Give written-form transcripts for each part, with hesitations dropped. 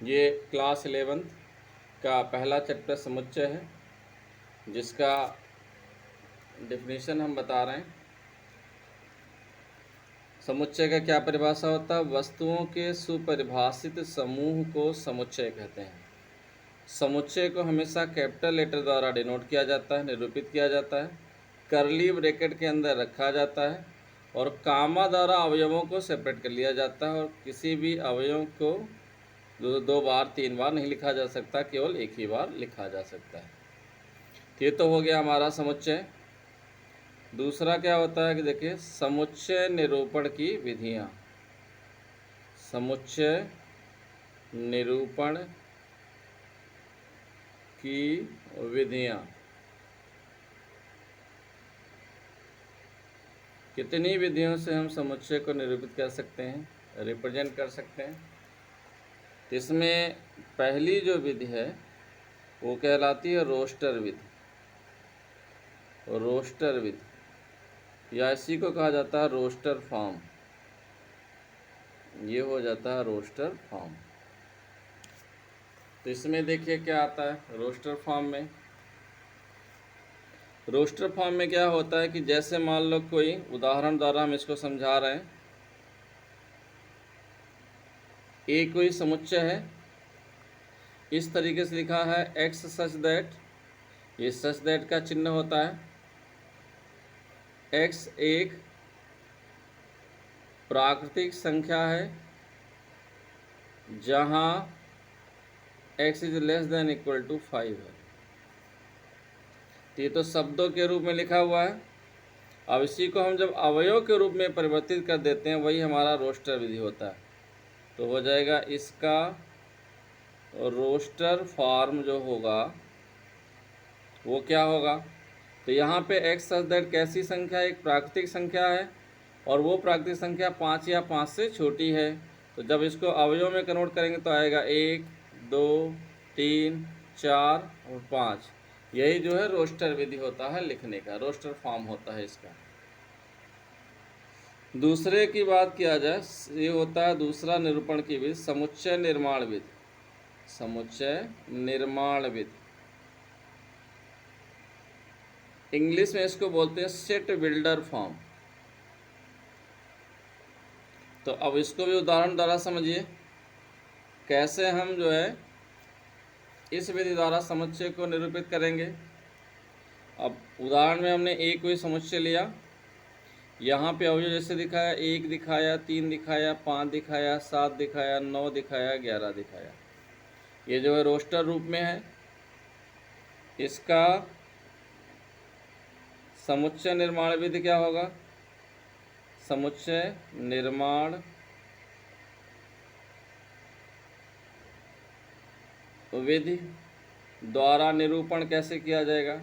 ये class 11th का पहला चैप्टर समुच्चय है, जिसका डेफिनेशन हम बता रहे हैं। समुच्चय का क्या परिभाषा होता है? वस्तुओं के सुपरिभाषित समूह को समुच्चय कहते हैं। समुच्चय को हमेशा कैपिटल लेटर द्वारा डिनोट किया जाता है, निरूपित किया जाता है, कर्ली ब्रैकेट के अंदर रखा जाता है और कामा द्वारा अवयवों को सेपरेट कर लिया जाता है। और किसी भी अवयव को दो बार 3 बार नहीं लिखा जा सकता, केवल एक ही बार लिखा जा सकता है। ये तो हो गया हमारा समुच्चय। दूसरा क्या होता है कि देखिए, समुच्चय निरूपण की विधियाँ। समुच्चय निरूपण की विधियाँ। कितनी विधियों से हम समुच्चय को निरूपित कर सकते हैं, रिप्रेजेंट कर सकते हैं? तो इसमें पहली जो विधि है वो कहलाती है रोस्टर विधि। रोस्टर विधि या इसी को कहा जाता है रोस्टर फॉर्म। ये हो जाता है रोस्टर फॉर्म। तो इसमें देखिए क्या आता है रोस्टर फॉर्म में। रोस्टर फॉर्म में क्या होता है कि जैसे मान लो कोई उदाहरण द्वारा हम इसको समझा रहे हैं। ए कोई समुच्चय है, इस तरीके से लिखा है एक्स सच दैट, ये सच दैट का चिन्ह होता है। एक्स एक प्राकृतिक संख्या है जहां x is less than equal to 5 है। तो ये तो शब्दों के रूप में लिखा हुआ है। अब इसी को हम जब अवयव के रूप में परिवर्तित कर देते हैं, वही हमारा रोस्टर विधि होता है। तो हो जाएगा इसका रोस्टर फॉर्म जो होगा वो क्या होगा? तो यहाँ पे एक्स सच दैट कैसी संख्या? एक प्राकृतिक संख्या है और वो प्राकृतिक संख्या 5 या 5 से छोटी है। तो जब इसको अवयव में कन्वर्ट करेंगे तो आएगा 1, 2, 3, 4 और 5। यही जो है रोस्टर विधि होता है लिखने का, रोस्टर फॉर्म होता है इसका। दूसरे की बात किया जाए, ये होता है दूसरा निरूपण की विधि, समुच्चय निर्माण विधि। समुच्चय निर्माण विधि, इंग्लिश में इसको बोलते हैं सेट बिल्डर फॉर्म। तो अब इसको भी उदाहरण द्वारा समझिए कैसे हम जो है इस विधि द्वारा समुच्चय को निरूपित करेंगे। अब उदाहरण में हमने एक कोई समुच्चय लिया, यहाँ पे अवयव जैसे दिखाया, 1 दिखाया, 3 दिखाया, 5 दिखाया, 7 दिखाया, 9 दिखाया, 11 दिखाया। ये जो है रोस्टर रूप में है। इसका समुच्चय निर्माण विधि क्या होगा? समुच्चय निर्माण विधि द्वारा निरूपण कैसे किया जाएगा?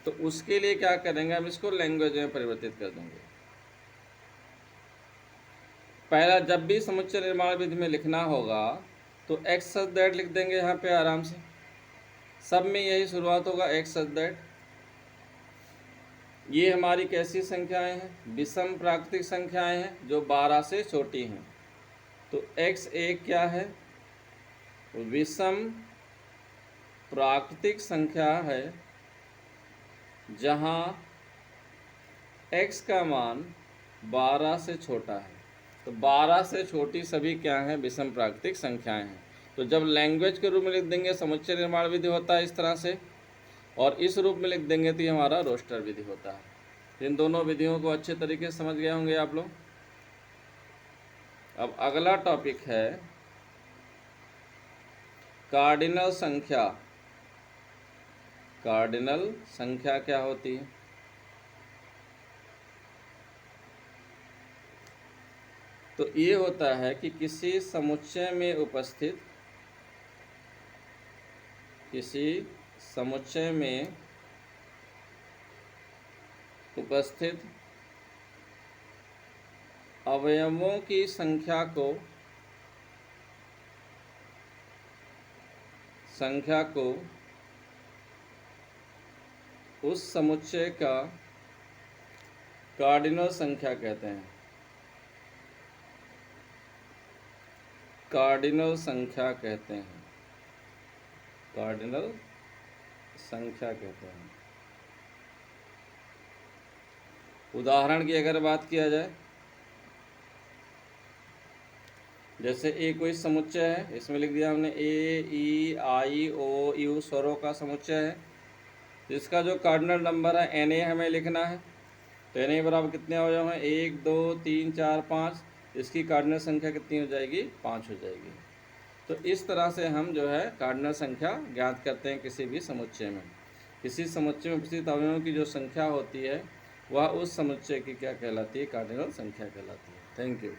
तो उसके लिए क्या करेंगे, हम इसको लैंग्वेज में परिवर्तित कर देंगे। पहला, जब भी समुच्चय निर्माण विधि में लिखना होगा तो एक्स सच दैट लिख देंगे यहाँ पे आराम से। सब में यही शुरुआत होगा, एक्स सच दैट। ये हमारी कैसी संख्याएं हैं? विषम प्राकृतिक संख्याएं हैं जो 12 से छोटी हैं। तो एक्स एक क्या है? विषम प्राकृतिक संख्या है जहां x का मान 12 से छोटा है। तो 12 से छोटी सभी क्या हैं? विषम प्राकृतिक संख्याएं हैं। तो जब लैंग्वेज के रूप में लिख देंगे समुच्चय निर्माण विधि होता है इस तरह से, और इस रूप में लिख देंगे तो ये हमारा रोस्टर विधि होता है। इन दोनों विधियों को अच्छे तरीके से समझ गए होंगे आप लोग। अब अगला टॉपिक है कार्डिनल संख्या। कार्डिनल संख्या क्या होती है? तो ये होता है कि किसी समुच्चय में उपस्थित अवयवों की संख्या को उस समुच्चय का कार्डिनल संख्या कहते हैं। कार्डिनल संख्या कहते हैं। कार्डिनल संख्या कहते हैं। उदाहरण की अगर बात किया जाए, जैसे ए कोई समुच्चय है, इसमें लिख दिया हमने ए ई आई ओ यू स्वरों का समुच्चय है, जिसका जो कार्डिनल नंबर है एन ए हमें लिखना है। तो एन ए बराबर कितने हो जाएंगे, 1 2 3 4 5। इसकी कार्डिनल संख्या कितनी हो जाएगी, 5 हो जाएगी। तो इस तरह से हम जो है कार्डिनल संख्या ज्ञात करते हैं किसी भी समुच्चय में। किसी समुच्चय में उपस्थित अवयवों की जो संख्या होती है वह उस समुच्चय की क्या कहलाती है, कार्डिनल संख्या कहलाती है। Thank you.